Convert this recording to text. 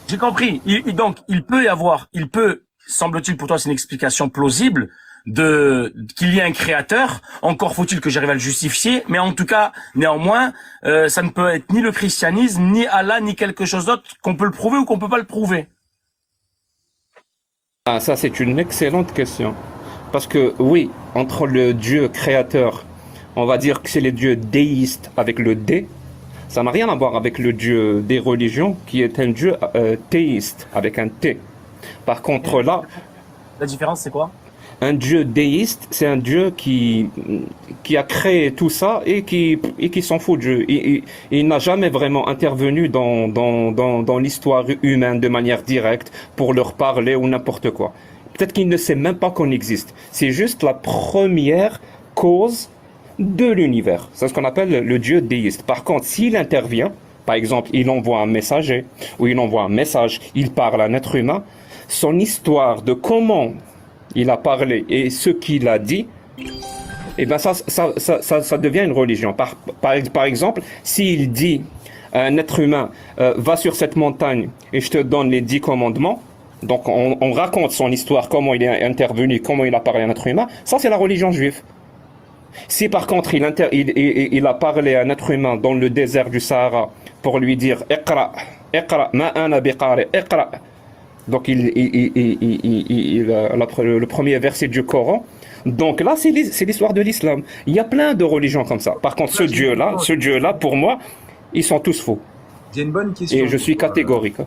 J'ai compris. Donc, il peut, semble-t-il pour toi, c'est une explication plausible qu'il y ait un créateur. Encore faut-il que j'arrive à le justifier. Mais en tout cas, néanmoins, ça ne peut être ni le christianisme, ni Allah, ni quelque chose d'autre qu'on peut le prouver ou qu'on peut pas le prouver. Ah, ça, c'est une excellente question. Parce que, oui, entre le Dieu créateur, on va dire que c'est les dieux déistes avec le D, ça n'a rien à voir avec le Dieu des religions, qui est un Dieu théiste avec un T. Par contre, là, La différence, c'est quoi? un Dieu déiste, c'est un Dieu qui a créé tout ça et qui s'en fout de Dieu. Il n'a jamais vraiment intervenu dans l'histoire humaine de manière directe pour leur parler ou n'importe quoi. Peut-être qu'il ne sait même pas qu'on existe. C'est juste la première cause de l'univers. C'est ce qu'on appelle le Dieu déiste. Par contre, s'il intervient, par exemple, il envoie un messager ou il envoie un message, il parle à un être humain, son histoire de comment il a parlé et ce qu'il a dit, eh ben ça devient une religion. Par exemple, s'il dit à un être humain, va sur cette montagne et je te donne les 10 commandements, donc on raconte son histoire, comment il est intervenu, comment il a parlé à un être humain, ça c'est la religion juive. Si par contre il a parlé à un être humain dans le désert du Sahara pour lui dire Iqra, Iqra, ma ana biqari, Iqra. Donc le premier verset du Coran. Donc là, c'est l'histoire de l'islam. Il y a plein de religions comme ça. Par contre, ce Dieu-là, pour moi, ils sont tous faux. J'ai une bonne question. Et je suis catégorique.